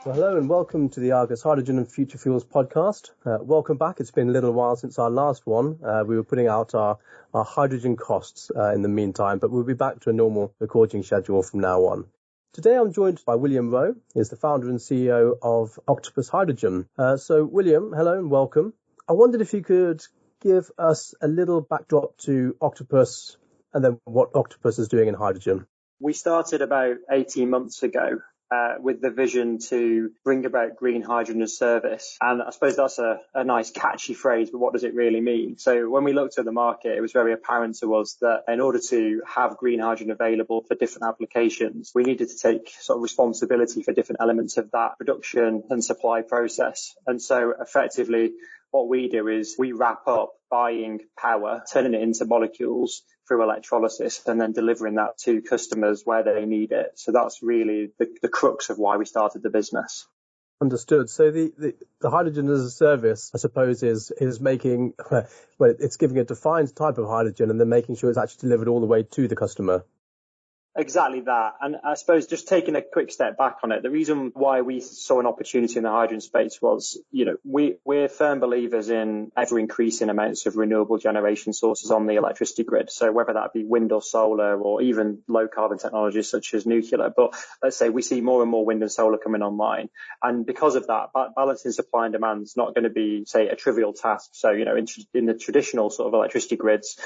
Well, hello and welcome to the Argus Hydrogen and Future Fuels podcast. Welcome back. It's been a little while since our last one. We were putting out our hydrogen costs in the meantime, but we'll be back to a normal recording schedule from now on. Today I'm joined by William Rowe. He's the founder and CEO of Octopus Hydrogen. So William, hello and welcome. I wondered if you could give us a little backdrop to Octopus and then what Octopus is doing in hydrogen. We started about 18 months ago with the vision to bring about green hydrogen as service. And I suppose that's a nice catchy phrase, but what does it really mean? So when we looked at the market, it was very apparent to us that in order to have green hydrogen available for different applications, we needed to take sort of responsibility for different elements of that production and supply process. And so effectively, what we do is we wrap up buying power, turning it into molecules through electrolysis and then delivering that to customers where they need it. So that's really the crux of why we started the business. Understood. So the hydrogen as a service, I suppose, is making, well, it's giving a defined type of hydrogen and then making sure it's actually delivered all the way to the customer. Exactly that. And I suppose just taking a quick step back on it, the reason why we saw an opportunity in the hydrogen space was, we're firm believers in ever increasing amounts of renewable generation sources on the electricity grid. So whether that be wind or solar or even low carbon technologies such as nuclear. But let's say we see more and more wind and solar coming online. And because of that, balancing supply and demand is not going to be, say, a trivial task. So, in the traditional sort of electricity grids,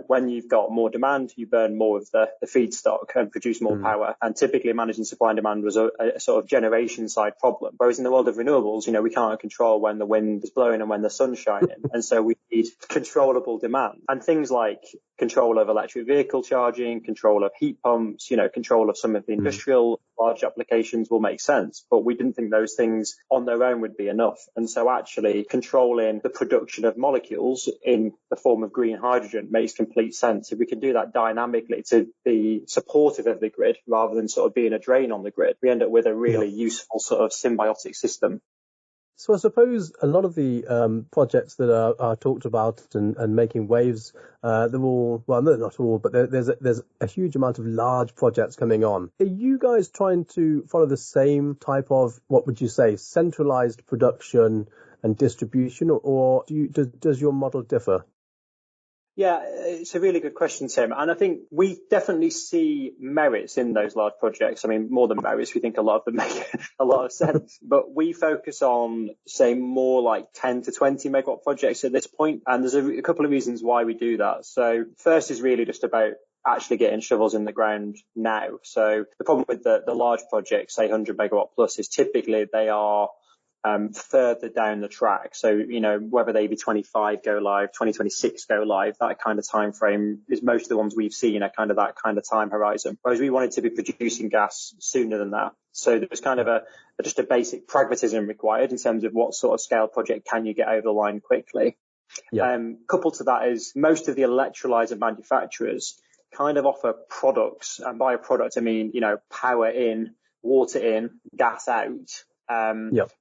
when you've got more demand, you burn more of the feedstock and produce more power. And typically managing supply and demand was a sort of generation side problem. Whereas in the world of renewables, we can't control when the wind is blowing and when the sun's shining. And so we need controllable demand. And things like control of electric vehicle charging, control of heat pumps, control of some of the industrial large applications will make sense. But we didn't think those things on their own would be enough. And so actually controlling the production of molecules in the form of green hydrogen makes complete sense. If we can do that dynamically to be supportive of the grid rather than sort of being a drain on the grid, we end up with a really useful sort of symbiotic system. So I suppose a lot of the projects that are talked about and making waves, they're all, well, not all, but there's a huge amount of large projects coming on. Are you guys trying to follow the same type of, what would you say, centralised production and distribution, or does your model differ? Yeah, it's a really good question, Tim. And I think we definitely see merits in those large projects. I mean, more than merits, we think a lot of them make a lot of sense. But we focus on, say, more like 10 to 20 megawatt projects at this point. And there's a couple of reasons why we do that. So first is really just about actually getting shovels in the ground now. So the problem with the large projects, say 100 megawatt plus, is typically they are further down the track. So, whether they be 25 go live, 2026 go live, that kind of time frame is most of the ones we've seen are kind of that kind of time horizon. Whereas we wanted to be producing gas sooner than that. So there's kind of just a basic pragmatism required in terms of what sort of scale project can you get over the line quickly. Yeah. Coupled to that is most of the electrolyzer manufacturers kind of offer products. And by a product, I mean, power in, water in, gas out.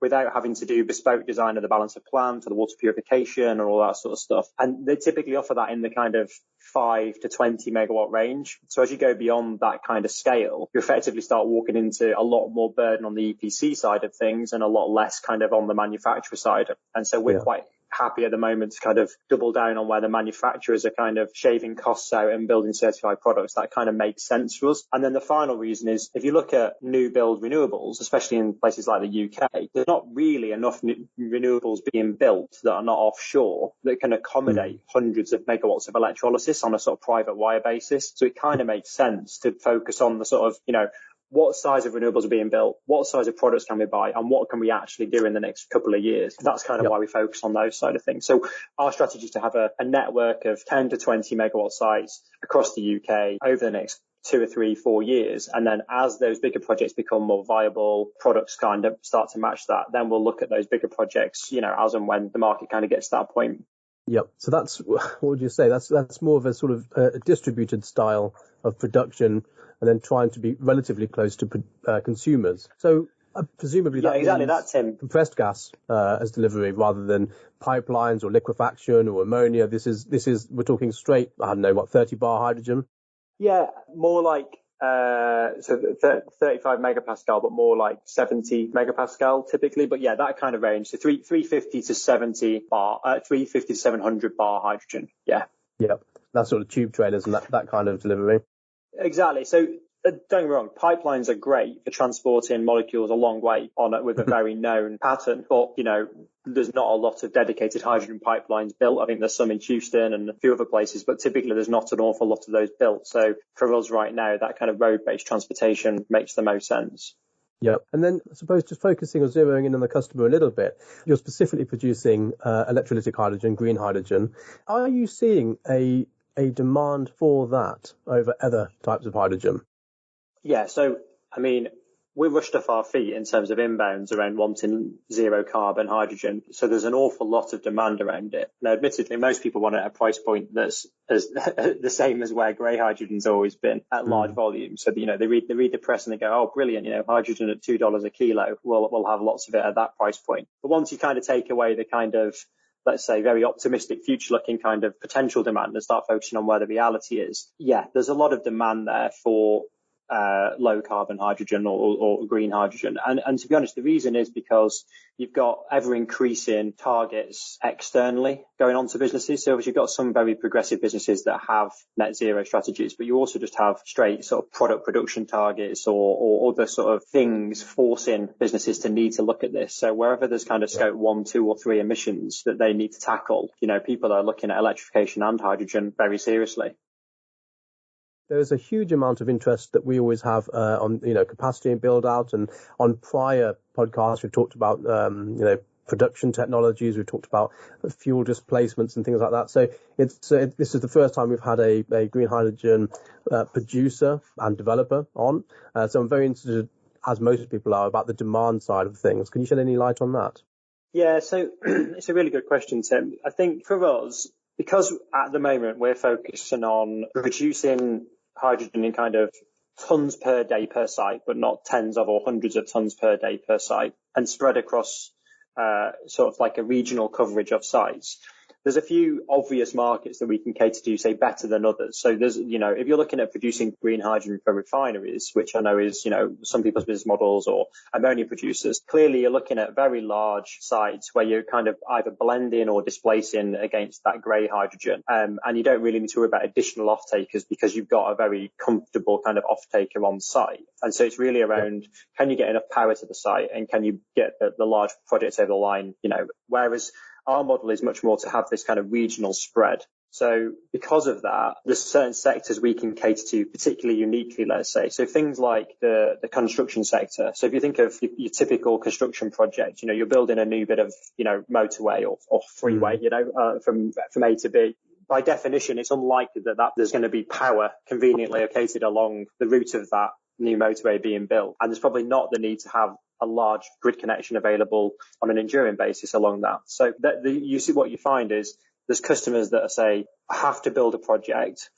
Without having to do bespoke design of the balance of plant or the water purification or all that sort of stuff. And they typically offer that in the kind of 5 to 20 megawatt range. So as you go beyond that kind of scale, you effectively start walking into a lot more burden on the EPC side of things and a lot less kind of on the manufacturer side. And so we're quite happy at the moment to kind of double down on where the manufacturers are kind of shaving costs out and building certified products. That kind of makes sense for us. And then the final reason is if you look at new build renewables, especially in places like the UK, there's not really enough renewables being built that are not offshore that can accommodate hundreds of megawatts of electrolysis on a sort of private wire basis. So it kind of makes sense to focus on the sort of, what size of renewables are being built, what size of products can we buy, and what can we actually do in the next couple of years. That's kind of why we focus on those side of things. So our strategy is to have a network of 10 to 20 megawatt sites across the UK over the next 2 or 3, 4 years. And then as those bigger projects become more viable, products kind of start to match that, then we'll look at those bigger projects, as and when the market kind of gets to that point. Yep. So that's, what would you say? That's more of a sort of a distributed style of production and then trying to be relatively close to consumers. So presumably that exactly that, Tim. Compressed gas as delivery rather than pipelines or liquefaction or ammonia. This is we're talking straight, 30 bar hydrogen? Yeah, more like So 35 megapascal, but more like 70 megapascal typically. But yeah, that kind of range. So 350 to 70 bar, 350 to 700 bar hydrogen. Yeah. Yep. That sort of tube trailers and that kind of delivery. Exactly. So don't get me wrong, pipelines are great for transporting molecules a long way on it with a very known pattern. But, there's not a lot of dedicated hydrogen pipelines built. I think there's some in Houston and a few other places, but typically there's not an awful lot of those built. So for us right now, that kind of road-based transportation makes the most sense. Yeah. And then I suppose just focusing or zeroing in on the customer a little bit, you're specifically producing electrolytic hydrogen, green hydrogen. Are you seeing a demand for that over other types of hydrogen? Yeah. So, we rushed off our feet in terms of inbounds around wanting zero carbon hydrogen. So there's an awful lot of demand around it. Now, admittedly, most people want it at a price point that's the same as where grey hydrogen's always been at large volumes. So, they read the press and they go, oh, brilliant, hydrogen at $2 a kilo. We'll have lots of it at that price point. But once you kind of take away the kind of, let's say, very optimistic, future-looking kind of potential demand and start focusing on where the reality is, yeah, there's a lot of demand there for low carbon hydrogen or green hydrogen. And to be honest, the reason is because you've got ever increasing targets externally going on to businesses. So obviously you've got some very progressive businesses that have net zero strategies, but you also just have straight sort of product production targets or other sort of things forcing businesses to need to look at this. So wherever there's kind of scope 1, 2 or 3 emissions that they need to tackle, people are looking at electrification and hydrogen very seriously. There's a huge amount of interest that we always have on, capacity and build out. And on prior podcasts, we've talked about, production technologies. We've talked about fuel displacements and things like that. So this is the first time we've had a green hydrogen producer and developer on. So I'm very interested, as most people are, about the demand side of things. Can you shed any light on that? Yeah, so it's a really good question, Tim. I think for us, because at the moment we're focusing on reducing hydrogen in kind of tons per day per site, but not tens of or hundreds of tons per day per site, and spread across sort of like a regional coverage of sites. There's a few obvious markets that we can cater to, say, better than others. So there's, if you're looking at producing green hydrogen for refineries, which I know is, some people's business models, or ammonia producers, clearly you're looking at very large sites where you're kind of either blending or displacing against that grey hydrogen. And you don't really need to worry about additional off-takers because you've got a very comfortable kind of off-taker on site. And so it's really around, can you get enough power to the site and can you get the large projects over the line, whereas our model is much more to have this kind of regional spread. So because of that, there's certain sectors we can cater to particularly uniquely, let's say. So things like the construction sector. So if you think of your typical construction project, you're building a new bit of, motorway or freeway, from A to B. By definition, it's unlikely that there's going to be power conveniently located along the route of that new motorway being built. And there's probably not the need to have a large grid connection available on an enduring basis along that. So you see what you find is there's customers that say, I have to build a project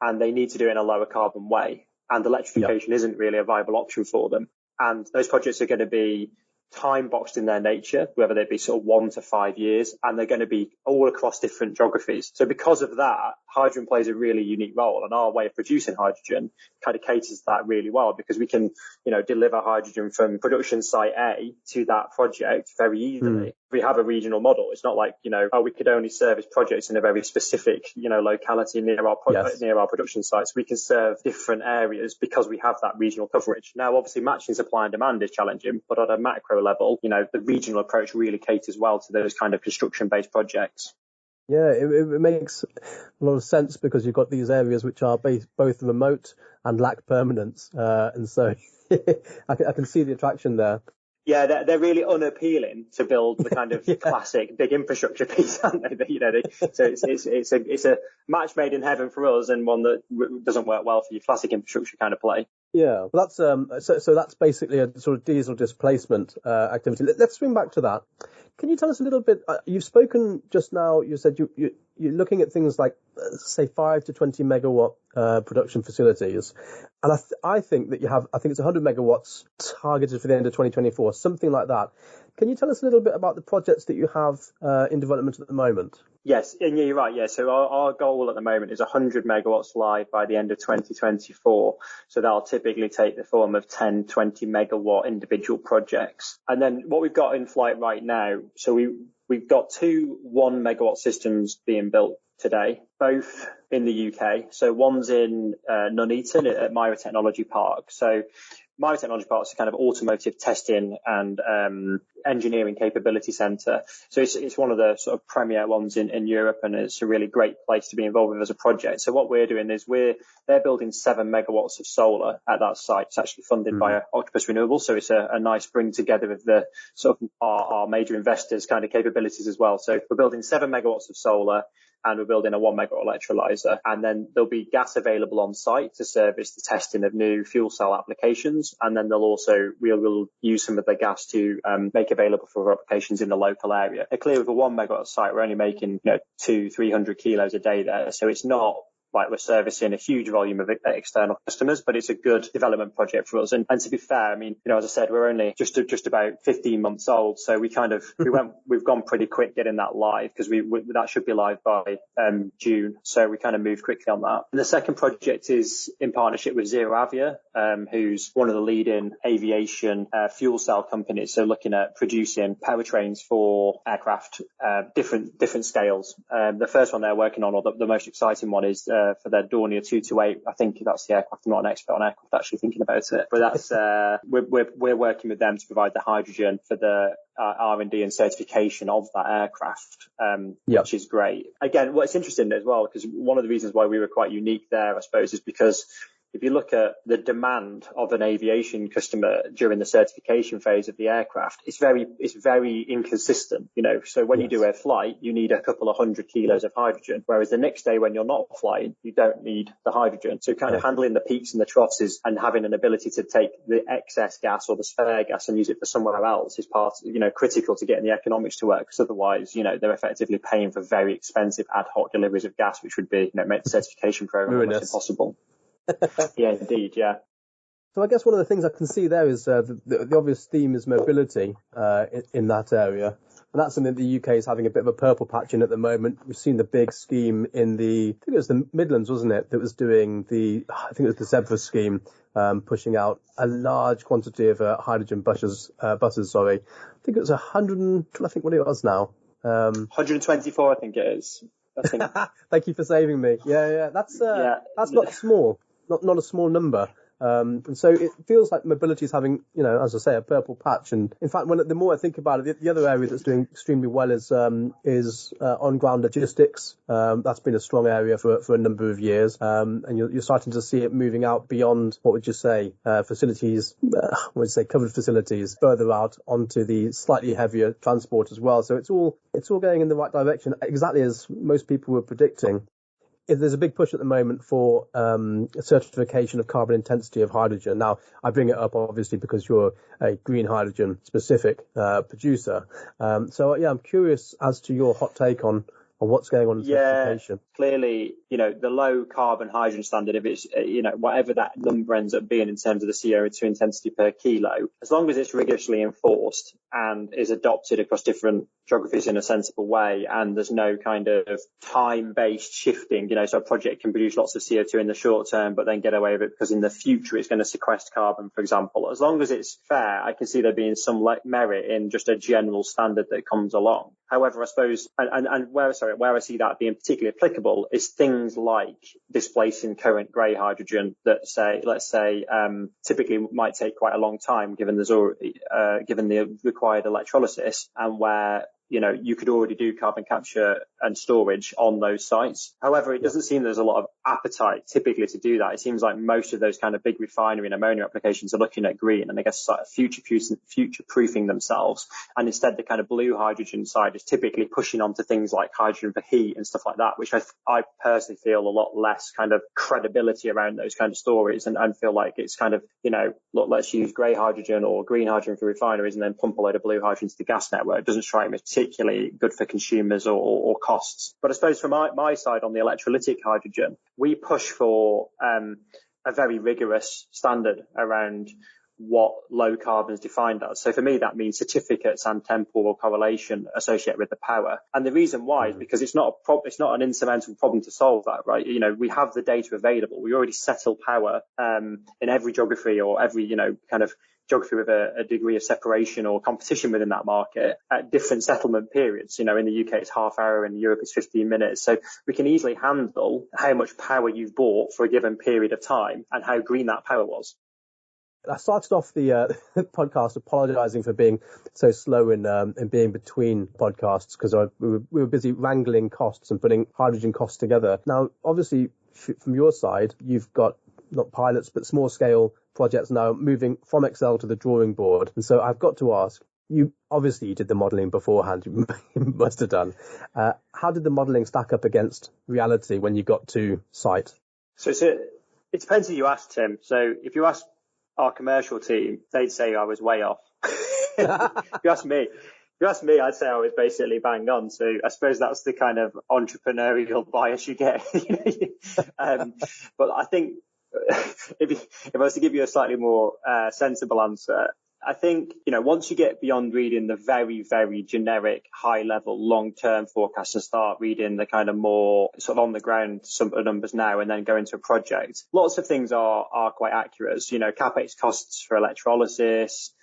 and they need to do it in a lower carbon way. And electrification isn't really a viable option for them. And those projects are going to be time boxed in their nature, whether they be sort of 1 to 5 years, and they're going to be all across different geographies. So because of that, hydrogen plays a really unique role, and our way of producing hydrogen kind of caters that really well, because we can, deliver hydrogen from production site A to that project very easily. We have a regional model. It's not like, we could only service projects in a very specific, locality near our production sites. We can serve different areas because we have that regional coverage. Now, obviously, matching supply and demand is challenging, but at a macro level, the regional approach really caters well to those kind of construction-based projects. Yeah, it makes a lot of sense because you've got these areas which are both remote and lack permanence. And so I can see the attraction there. Yeah, they're really unappealing to build the kind of classic big infrastructure piece, aren't they? So it's a match made in heaven for us, and one that doesn't work well for your classic infrastructure kind of play. Yeah, well, that's so that's basically a sort of diesel displacement activity. Let's swing back to that. Can you tell us a little bit? You've spoken just now. You said you're looking at things like, say, 5 to 20 megawatt production facilities, and I think that you have. I think it's 100 megawatts targeted for the end of 2024, something like that. Can you tell us a little bit about the projects that you have in development at the moment? Yes, and you're right. Yeah, so our goal at the moment is 100 megawatts live by the end of 2024. So that'll typically take the form of 10, 20 megawatt individual projects. And then what we've got in flight right now, so we've got 2 1 megawatt systems being built today, both in the UK. So one's in Nuneaton at Myra Technology Park. So Myra Technology Park is a kind of automotive testing and engineering capability centre. So it's one of the sort of premier ones in Europe, and it's a really great place to be involved with as a project. So what we're doing is they're building 7 megawatts of solar at that site. It's actually funded by Octopus Renewables, so it's a nice bring together of the sort of our major investors' kind of capabilities as well. So we're building 7 megawatts of solar, and we're building a 1 megawatt electrolyzer. And then there'll be gas available on site to service the testing of new fuel cell applications. And then we'll use some of the gas to make available for applications in the local area. Clearly, with a 1 megawatt site, we're only making 200-300 kilos a day there. So it's not like we're servicing a huge volume of external customers, but it's a good development project for us. And to be fair, I mean, as I said, we're only just about 15 months old. So we've gone pretty quick getting that live, because that should be live by June. So we kind of moved quickly on that. And the second project is in partnership with ZeroAvia, who's one of the leading aviation fuel cell companies. So looking at producing powertrains for aircraft, different scales. The first one they're working on, or the most exciting one, is for their Dornier 228. I think that's the aircraft. I'm not an expert on aircraft, actually, thinking about it. But that's we're working with them to provide the hydrogen for the R&D and certification of that aircraft, which is great. Again, what's interesting as well, because one of the reasons why we were quite unique there, I suppose, is because if you look at the demand of an aviation customer during the certification phase of the aircraft, it's very inconsistent, So when you do a flight, you need a couple of 100 kilos of hydrogen, whereas the next day when you're not flying, you don't need the hydrogen. So kind of handling the peaks and the troughs and having an ability to take the excess gas or the spare gas and use it for somewhere else is critical to getting the economics to work. Because otherwise, they're effectively paying for very expensive ad hoc deliveries of gas, which would be, make the certification program almost impossible. Yeah, indeed, yeah. So I guess one of the things I can see there is the obvious theme is mobility in that area. And that's something the UK is having a bit of a purple patch in at the moment. We've seen the big scheme I think it was the Midlands, wasn't it, that was doing the Zebra scheme, pushing out a large quantity of hydrogen buses, I think it was 100, I think what it was now. 124, I think it is. Thank you for saving me. Yeah. That's not small. Not a small number. And so it feels like mobility is having, as I say, a purple patch. And in fact, the more I think about it, the other area that's doing extremely well is on-ground logistics. That's been a strong area for a number of years. And you're starting to see it moving out beyond, what would you say, facilities, covered facilities, further out onto the slightly heavier transport as well. So it's all going in the right direction, exactly as most people were predicting. There's a big push at the moment for certification of carbon intensity of hydrogen. Now, I bring it up obviously because you're a green hydrogen specific producer. So I'm curious as to your hot take on what's going on in certification. Clearly, the low carbon hydrogen standard, if it's, whatever that number ends up being in terms of the CO2 intensity per kilo, as long as it's rigorously enforced and is adopted across different geographies in a sensible way, and there's no kind of time-based shifting, so a project can produce lots of CO2 in the short term, but then get away with it because in the future it's going to sequester carbon, for example. As long as it's fair, I can see there being some merit in just a general standard that comes along. However, I suppose, and where I see that being particularly applicable is things like displacing current grey hydrogen that let's say, typically might take quite a long time given the required electrolysis, and where you could already do carbon capture and storage on those sites. However, it doesn't seem there's a lot of appetite typically to do that. It seems like most of those kind of big refinery and ammonia applications are looking at green and I guess future-proofing themselves. And instead, the kind of blue hydrogen side is typically pushing onto things like hydrogen for heat and stuff like that, which I personally feel a lot less kind of credibility around those kind of stories, and feel like it's kind of, look, let's use grey hydrogen or green hydrogen for refineries and then pump a load of blue hydrogen to the gas network. It doesn't strike me particularly good for consumers or costs. But I suppose from my side on the electrolytic hydrogen, we push for a very rigorous standard around what low carbon is defined as. So for me, that means certificates and temporal correlation associated with the power. And the reason why is because it's not an insurmountable problem to solve that, right? We have the data available. We already settle power in every geography or every, kind of geography with a degree of separation or competition within that market at different settlement periods. In the UK, it's half hour, in Europe, it's 15 minutes. So we can easily handle how much power you've bought for a given period of time and how green that power was. I started off the podcast apologizing for being so slow in being between podcasts because we were busy wrangling costs and putting hydrogen costs together. Now, obviously, from your side, you've got not pilots, but small scale projects now moving from Excel to the drawing board. And so I've got to ask, you did the modelling beforehand, you must have done. How did the modelling stack up against reality when you got to site? So it depends who you ask, Tim. So if you ask our commercial team, they'd say I was way off. If you ask me, I'd say I was basically bang on. So I suppose that's the kind of entrepreneurial bias you get. But I think if I was to give you a slightly more sensible answer, I think, once you get beyond reading the very, very generic, high level, long term forecast and start reading the kind of more sort of on the ground some numbers now and then go into a project, lots of things are quite accurate. CapEx costs for electrolysis,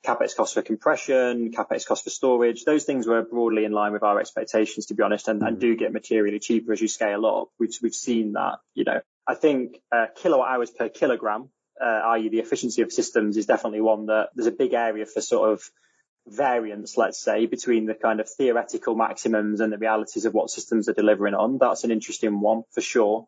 CapEx costs for compression, CapEx costs for storage. Those things were broadly in line with our expectations, to be honest, and do get materially cheaper as you scale up. We've seen that, I think kilowatt hours per kilogram, i.e. the efficiency of systems, is definitely one that there's a big area for sort of variance, let's say, between the kind of theoretical maximums and the realities of what systems are delivering on. That's an interesting one for sure.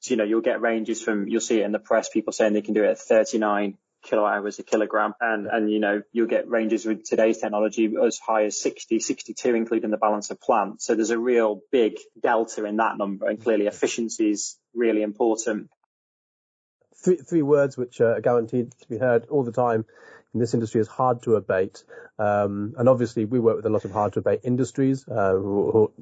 So, you'll get ranges you'll see it in the press, people saying they can do it at 39 kilowatt hours a kilogram. And you'll get ranges with today's technology as high as 60, 62, including the balance of plant. So there's a real big delta in that number. And clearly efficiency is really important. Three words which are guaranteed to be heard all the time in this industry is hard to abate. And obviously we work with a lot of hard to abate industries who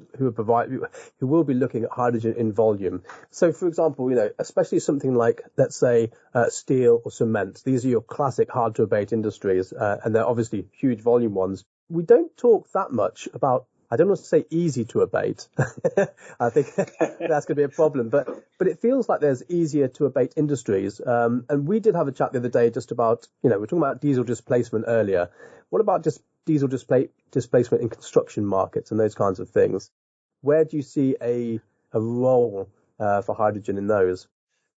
will be looking at hydrogen in volume. So, for example, especially something like, let's say, steel or cement. These are your classic hard to abate industries, and they're obviously huge volume ones. We don't talk that much about, I don't want to say easy to abate. I think that's going to be a problem. But it feels like there's easier to abate industries. And we did have a chat the other day just about, we're talking about diesel displacement earlier. What about just diesel displacement in construction markets and those kinds of things? Where do you see a role for hydrogen in those?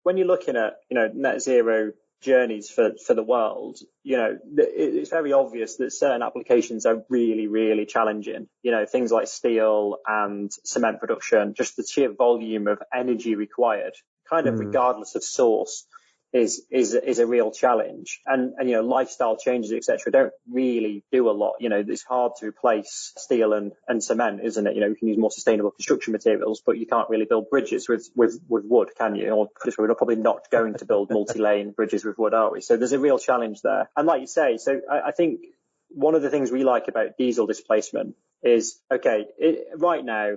When you're looking at, net zero journeys for the world, it's very obvious that certain applications are really, really challenging. Things like steel and cement production, just the sheer volume of energy required, kind of regardless of source, is a real challenge. And lifestyle changes, etc., don't really do a lot. It's hard to replace steel and cement, isn't it? You can use more sustainable construction materials, but you can't really build bridges with wood, can you? Or we're probably not going to build multi-lane bridges with wood, are we? So there's a real challenge there. And like you say, so I think one of the things we like about diesel displacement is, right now,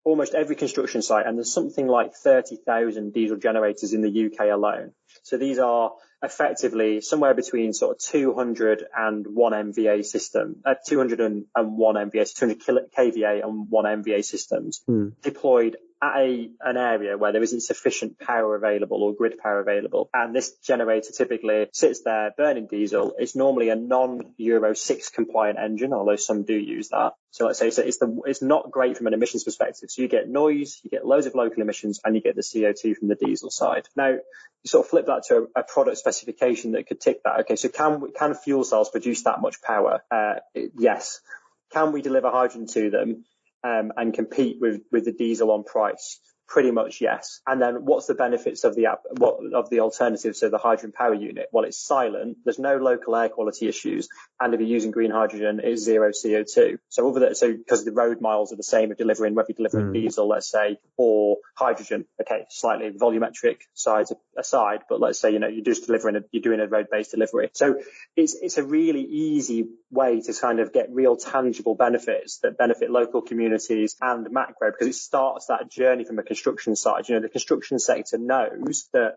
almost every construction site, and there's something like 30,000 diesel generators in the UK alone. So these are effectively somewhere between sort of 200 and 1 MVA system, 201 MVA, 200 kVA and 1 MVA systems deployed at an area where there isn't sufficient power available or grid power available. And this generator typically sits there burning diesel. It's normally a non-Euro 6 compliant engine, although some do use that. So let's say it's not great from an emissions perspective. So you get noise, you get loads of local emissions, and you get the CO2 from the diesel side. Now, you sort of flip that to a product specification that could tick that. Okay, so can fuel cells produce that much power? Yes. Can we deliver hydrogen to them and compete with the diesel on price? Pretty much yes. And then what's the benefits of the alternatives to the hydrogen power unit? Well, it's silent. There's no local air quality issues. And if you're using green hydrogen, it's zero CO2. So because the road miles are the same of whether you're delivering diesel, let's say, or hydrogen. Okay, slightly volumetric sides aside, but let's say, you're just you're doing a road-based delivery. So it's a really easy way to kind of get real tangible benefits that benefit local communities and macro, because it starts that journey from a construction side. The construction sector knows that,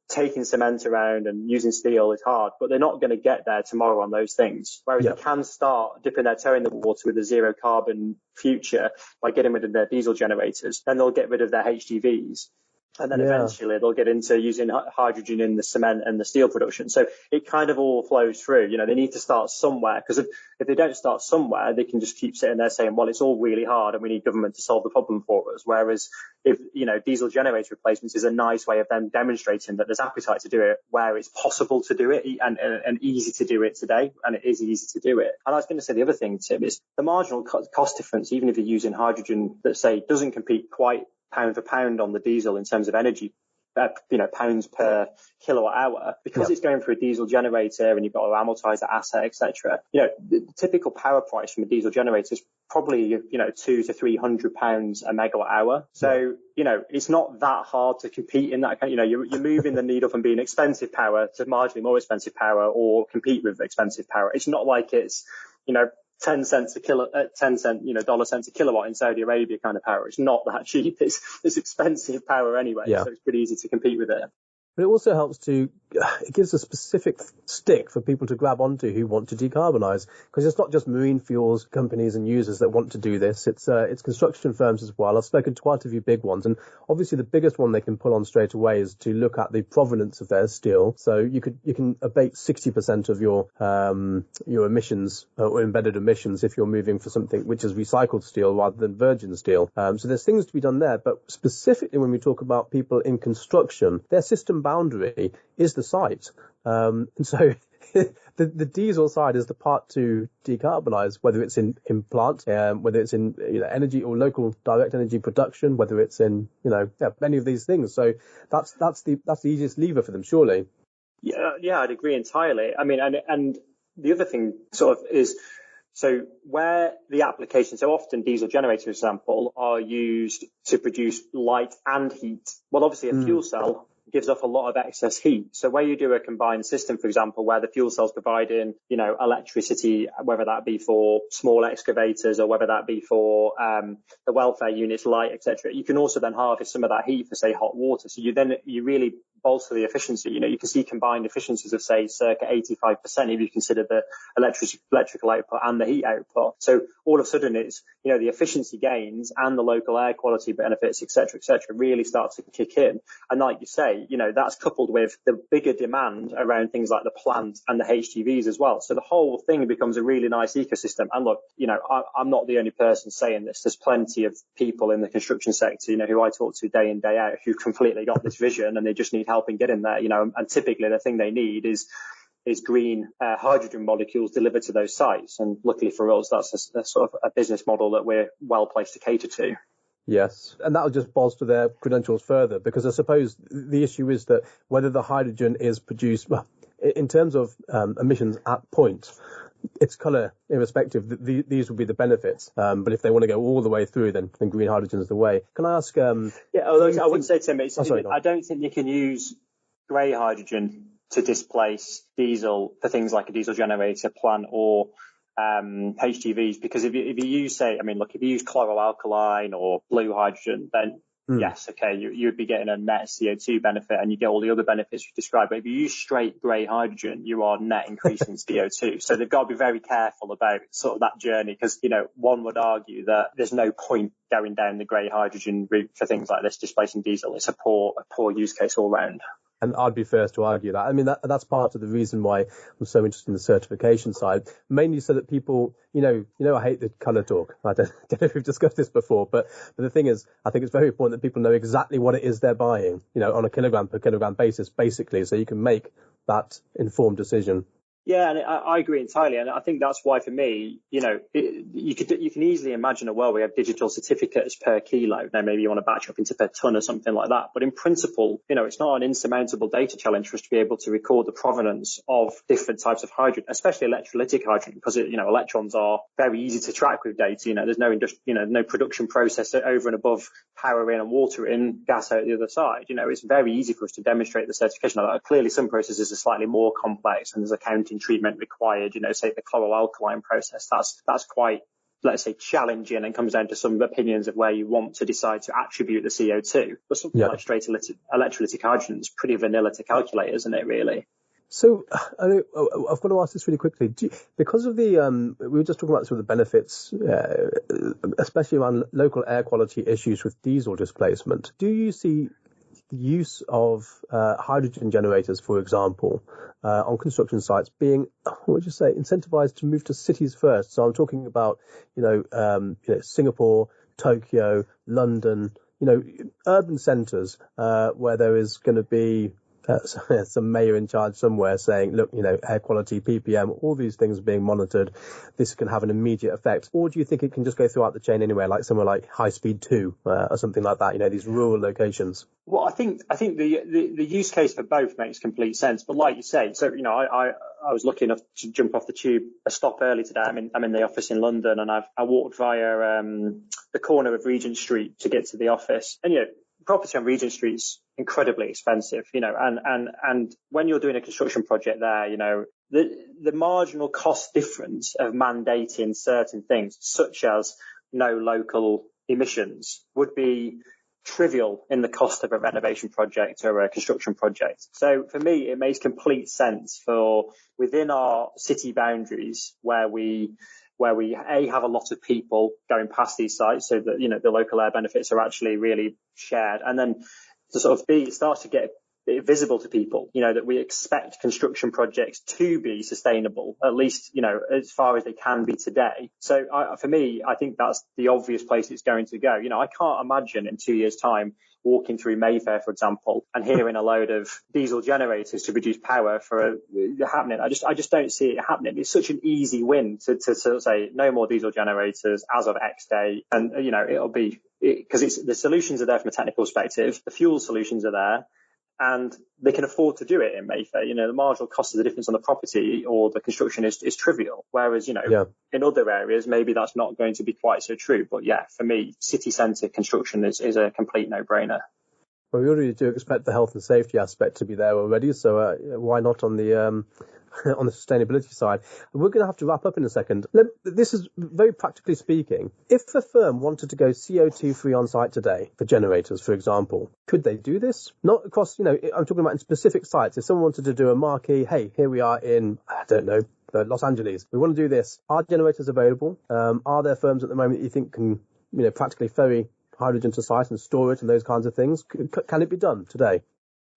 taking cement around and using steel is hard, but they're not going to get there tomorrow on those things. Whereas they can start dipping their toe in the water with a zero carbon future by getting rid of their diesel generators. Then they'll get rid of their HGVs. And then eventually they'll get into using hydrogen in the cement and the steel production. So it kind of all flows through. They need to start somewhere, because if they don't start somewhere, they can just keep sitting there saying, well, it's all really hard and we need government to solve the problem for us. Whereas if, diesel generator replacements is a nice way of them demonstrating that there's appetite to do it where it's possible to do it and easy to do it today. And it is easy to do it. And I was going to say the other thing, Tim, is the marginal cost difference, even if you're using hydrogen that, say, doesn't compete quite pound for pound on the diesel in terms of energy, pounds per kilowatt hour, because it's going through a diesel generator and you've got to amortize the asset, etc. The typical power price from a diesel generator is probably, £200 to £300 a megawatt hour. So, it's not that hard to compete in that. You're moving the needle from being expensive power to marginally more expensive power, or compete with expensive power. It's not like it's, 10 cents a dollar cents a kilowatt in Saudi Arabia kind of power. It's not that cheap. It's expensive power anyway. So it's pretty easy to compete with it. But it also helps it gives a specific stick for people to grab onto who want to decarbonise, because it's not just marine fuels companies and users that want to do this. It's construction firms as well. I've spoken to quite a few big ones, and obviously the biggest one they can pull on straight away is to look at the provenance of their steel. So you can abate 60% of your emissions or embedded emissions if you're moving for something which is recycled steel rather than virgin steel. So there's things to be done there, but specifically when we talk about people in construction, their system boundary is the site. And so the diesel side is the part to decarbonise, whether it's in plant, whether it's in energy or local direct energy production, whether it's in many of these things. So that's the easiest lever for them, surely. Yeah, I'd agree entirely. I mean, and the other thing sort of is, so where the application, so often diesel generators, for example, are used to produce light and heat. Well, obviously a fuel cell gives off a lot of excess heat. So where you do a combined system, for example, where the fuel cells providing, electricity, whether that be for small excavators or whether that be for the welfare units, light, etc., you can also then harvest some of that heat for, say, hot water. So you really bolster the efficiency. You can see combined efficiencies of, say, circa 85% if you consider the electrical output and the heat output. So all of a sudden it's, the efficiency gains and the local air quality benefits, etc., really start to kick in. And like you say, that's coupled with the bigger demand around things like the plant and the HGVs as well. So the whole thing becomes a really nice ecosystem. And look, I'm not the only person saying this. There's plenty of people in the construction sector, who I talk to day in, day out, who completely got this vision and they just need help in getting there, and typically the thing they need is green hydrogen molecules delivered to those sites. And luckily for us, that's a sort of a business model that we're well placed to cater to. Yes, and that'll just bolster their credentials further, because I suppose the issue is that whether the hydrogen is produced, well, in terms of emissions at point, it's colour irrespective. These will be the benefits. But if they want to go all the way through, then green hydrogen is the way. Can I ask? Although I would say, Tim, I don't think you can use grey hydrogen to displace diesel for things like a diesel generator plant or HGVs, because if you use, say, if you use chloroalkaline or blue hydrogen, then yes, okay, you'd be getting a net CO2 benefit and you get all the other benefits you described. But if you use straight grey hydrogen, you are net increasing CO2. So they've got to be very careful about sort of that journey, because, one would argue that there's no point going down the grey hydrogen route for things like this, displacing diesel. It's a poor use case all round. And I'd be first to argue that. That's part of the reason why I'm so interested in the certification side, mainly so that people, I hate the colour talk. I don't know if we've discussed this before, but the thing is, I think it's very important that people know exactly what it is they're buying, on a kilogram per kilogram basis, basically, so you can make that informed decision. Yeah, and I agree entirely, and I think that's why, for me, you can easily imagine a world where we have digital certificates per kilo. Now, maybe you want to batch up into per ton or something like that, but in principle, it's not an insurmountable data challenge for us to be able to record the provenance of different types of hydrogen, especially electrolytic hydrogen, because electrons are very easy to track with data. There's no production process over and above power in and water in, gas out the other side. It's very easy for us to demonstrate the certification. Clearly, some processes are slightly more complex, and there's accounting treatment required, say the chloroalkaline process, that's quite, let's say, challenging, and comes down to some opinions of where you want to decide to attribute the CO2. But something like straight electrolytic hydrogen is pretty vanilla to calculate, isn't it, really? So I've got to ask this really quickly. Because of the, we were just talking about some of the benefits, especially around local air quality issues with diesel displacement. Do you see the use of hydrogen generators, for example, on construction sites being, what would you say, incentivized to move to cities first? So I'm talking about, Singapore, Tokyo, London, urban centres where there is going to be some mayor in charge somewhere saying, look, air quality, ppm, all these things being monitored, this can have an immediate effect. Or do you think it can just go throughout the chain anywhere, like somewhere like High Speed 2 or something like that, these rural locations? Well, I think the use case for both makes complete sense. But like you say, so, I was lucky enough to jump off the tube a stop early today. I'm in the office in London, and I walked via the corner of Regent Street to get to the office. And, property on Regent Street is incredibly expensive, and when you're doing a construction project there, the marginal cost difference of mandating certain things, such as no local emissions, would be trivial in the cost of a renovation project or a construction project. So for me, it makes complete sense for within our city boundaries where we have a lot of people going past these sites, so that the local air benefits are actually really shared, and then to sort of it starts to get visible to people, that we expect construction projects to be sustainable, at least as far as they can be today. So for me, I think that's the obvious place it's going to go. I can't imagine in 2 years' time walking through Mayfair, for example, and hearing a load of diesel generators to produce power for happening. I just don't see it happening. It's such an easy win to sort of say no more diesel generators as of X day, and it'll be, because the solutions are there from a technical perspective, the fuel solutions are there, and they can afford to do it in Mayfair. The marginal cost of the difference on the property or the construction is trivial. Whereas, in other areas, maybe that's not going to be quite so true. But yeah, for me, city centre construction is a complete no-brainer. Well, we already do expect the health and safety aspect to be there already. So why not on the on the sustainability side? We're going to have to wrap up in a second. This is very practically speaking. If a firm wanted to go CO2 free on site today for generators, for example, could they do this? Not across, I'm talking about in specific sites. If someone wanted to do a marquee, hey, here we are in, I don't know, Los Angeles. We want to do this. Are generators available? Are there firms at the moment that you think can, practically ferry hydrogen to site and store it and those kinds of things? Can it be done today?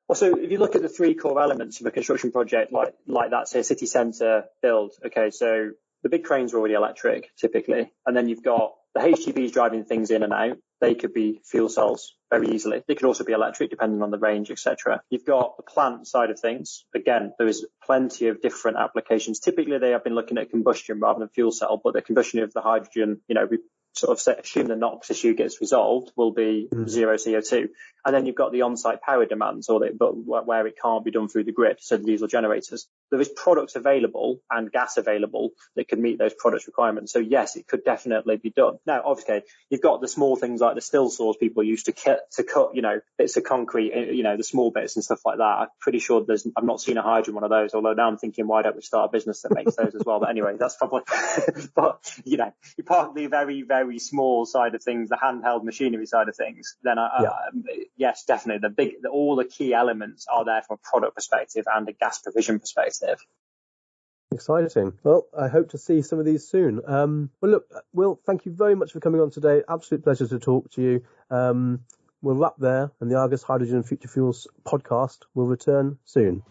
Well, so if you look at the three core elements of a construction project like that, say a city centre build, okay, so the big cranes are already electric typically, and then you've got the HGVs driving things in and out. They could be fuel cells very easily. They could also be electric depending on the range, etc. You've got the plant side of things. Again, there is plenty of different applications. Typically, they have been looking at combustion rather than fuel cell, but the combustion of the hydrogen, we sort of assume the NOx issue gets resolved, will be zero CO2. And then you've got the on-site power demands, but where it can't be done through the grid, so the diesel generators. There is products available and gas available that could meet those products requirements. So yes, it could definitely be done. Now, obviously, you've got the small things like the still saws people use to cut, bits of concrete, the small bits and stuff like that. I'm pretty sure I've not seen a hydrogen one of those, although now I'm thinking, why don't we start a business that makes those as well? But anyway, that's probably, but, you park the very, very small side of things, the handheld machinery side of things, then yes, definitely. All the key elements are there from a product perspective and a gas provision perspective. Exciting. Well, I hope to see some of these soon. Well, look, Will, thank you very much for coming on today. Absolute pleasure to talk to you. We'll wrap there, and the Argus Hydrogen and Future Fuels podcast will return soon.